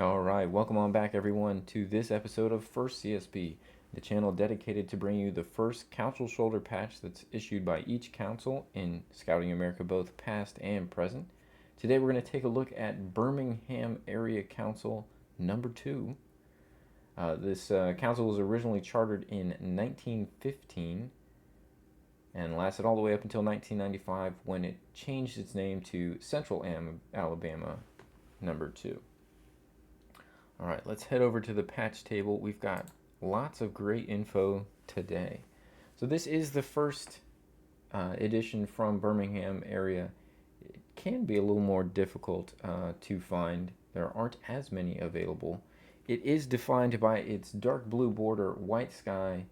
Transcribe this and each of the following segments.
All right, welcome on back, everyone, to this episode of First CSP, the channel dedicated to bringing you the first council shoulder patch that's issued by each council in Scouting America, both past and present. Today, we're going to take a look at Birmingham Area Council number 2. This council was originally chartered in 1915 and lasted all the way up until 1995 when it changed its name to Central Alabama number 2. All right, let's head over to the patch table. We've got lots of great info today. So this is the first edition from Birmingham area. It can be a little more difficult to find. There aren't as many available. It is defined by its dark blue border, white sky,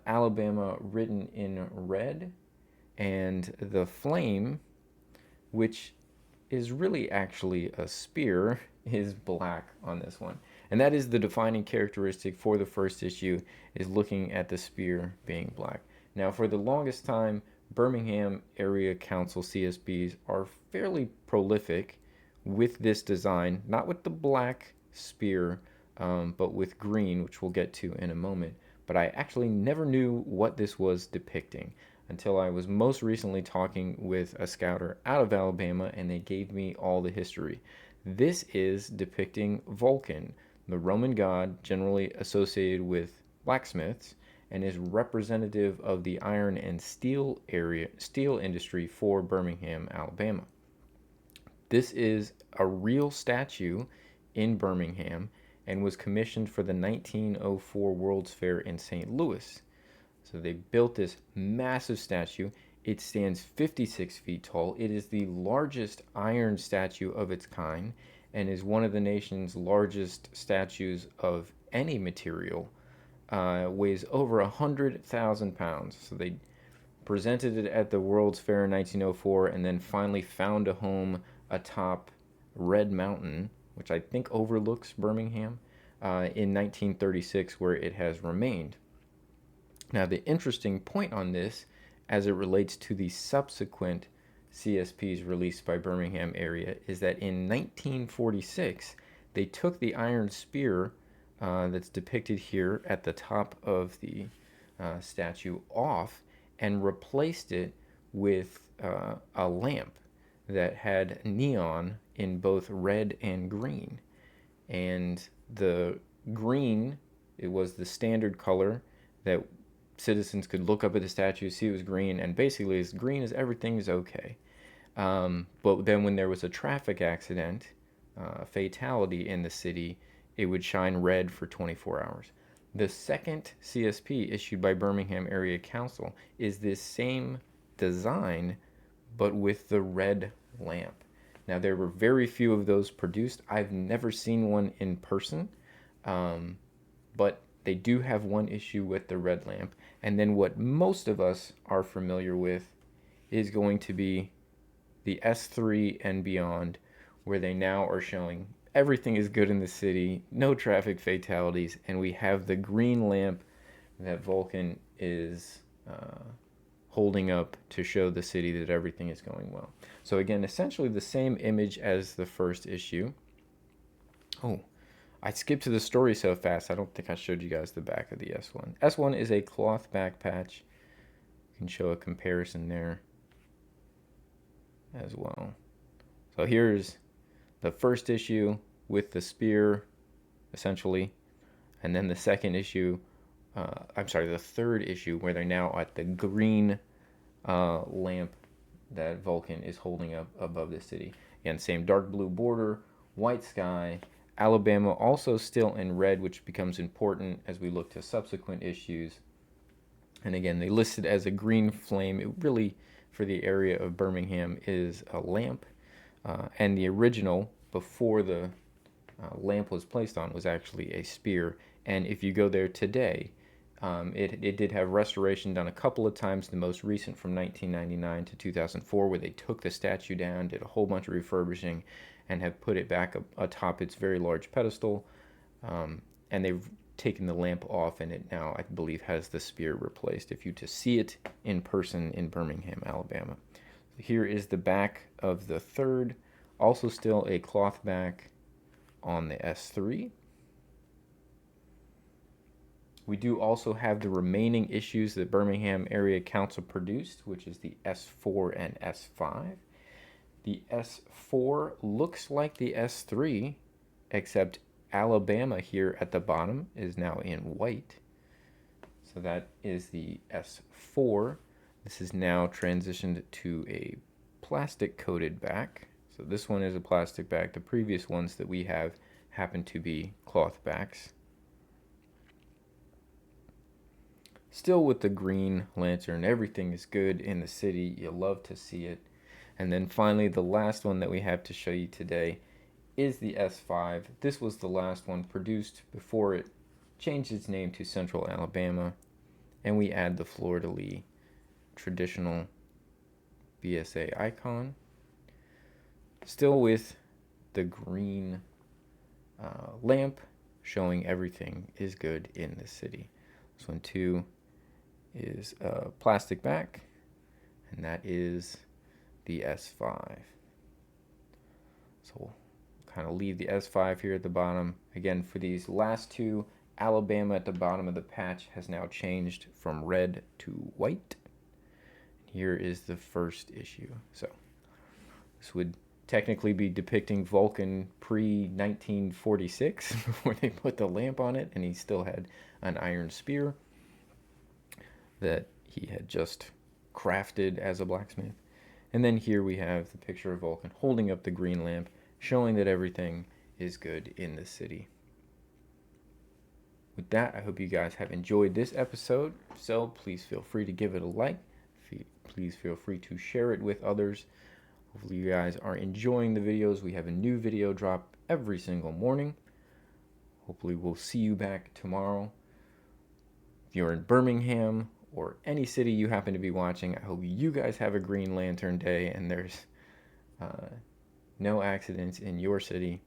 Alabama written in red, and the flame, which is really actually a spear, is black on this one. And that is the defining characteristic for the first issue, is looking at the spear being black. Now, for the longest time, Birmingham Area Council CSPs are fairly prolific with this design, not with the black spear, but with green, which we'll get to in a moment. But I actually never knew what this was depicting until I was most recently talking with a scouter out of Alabama, and they gave me all the history. This is depicting Vulcan, the Roman god generally associated with blacksmiths, and is representative of the iron and steel industry for Birmingham, Alabama. This is a real statue in Birmingham and was commissioned for the 1904 World's Fair in St. Louis. So they built this massive statue. It stands 56 feet tall. It is the largest iron statue of its kind and is one of the nation's largest statues of any material. Weighs over 100,000 pounds. So they presented it at the World's Fair in 1904 and then finally found a home atop Red Mountain, which I think overlooks Birmingham, in 1936, where it has remained. Now, the interesting point on this, as it relates to the subsequent CSPs released by Birmingham Area, is that in 1946, they took the iron spear that's depicted here at the top of the statue off and replaced it with a lamp that had neon in both red and green. And the green, it was the standard color that citizens could look up at the statue, see it was green, and basically as green as everything is okay. But then when there was a traffic accident, fatality in the city, it would shine red for 24 hours. The second CSP issued by Birmingham Area Council is this same design, but with the red lamp. Now, there were very few of those produced. I've never seen one in person, but they do have one issue with the red lamp. And then what most of us are familiar with is going to be the S3 and beyond, where they now are showing everything is good in the city, no traffic fatalities, and we have the green lamp that Vulcan is holding up to show the city that everything is going well. So again, essentially the same image as the first issue. Oh, I skipped to the story so fast, I don't think I showed you guys the back of the S1. S1 is a cloth back patch. You can show a comparison there as well. So here's the first issue with the spear, essentially, and then the second issue, the third issue, where they're now at the green lamp that Vulcan is holding up above the city. Again, same dark blue border, white sky. Alabama also still in red, which becomes important as we look to subsequent issues. And again, they listed as a green flame. It really, for the area of Birmingham, is a lamp. And the original, before the lamp was placed on, was actually a spear. And if you go there today, it did have restoration done a couple of times, the most recent from 1999 to 2004, where they took the statue down, did a whole bunch of refurbishing, and have put it back atop its very large pedestal. And they've taken the lamp off, and it now, I believe, has the spear replaced, if you to see it in person in Birmingham, Alabama. Here is the back of the third, also still a cloth back, on the S3. We do also have the remaining issues that Birmingham Area Council produced, which is the S4 and S5. The S4 looks like the S3, except Alabama here at the bottom is now in white. So that is the S4. This is now transitioned to a plastic coated back. So this one is a plastic back. The previous ones that we have happen to be cloth backs. Still with the green lantern, everything is good in the city. You'll love to see it. And then finally, the last one that we have to show you today is the S5. This was the last one produced before it changed its name to Central Alabama. And we add the fleur-de-lis traditional BSA icon. Still with the green lamp showing everything is good in the city. This one too is a plastic back, and that is the S5. So we'll kind of leave the S5 here at the bottom. Again, for these last two, Alabama at the bottom of the patch has now changed from red to white. Here is the first issue. So this would technically be depicting Vulcan pre-1946 before they put the lamp on it, and he still had an iron spear that he had just crafted as a blacksmith. And then here we have the picture of Vulcan holding up the green lamp, showing that everything is good in the city. With that, I hope you guys have enjoyed this episode. So please feel free to give it a like. Please feel free to share it with others. Hopefully you guys are enjoying the videos. We have a new video drop every single morning. Hopefully we'll see you back tomorrow. If you're in Birmingham or any city you happen to be watching, I hope you guys have a Green Lantern Day and there's no accidents in your city.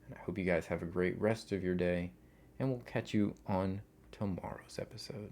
And I hope you guys have a great rest of your day, and we'll catch you on tomorrow's episode.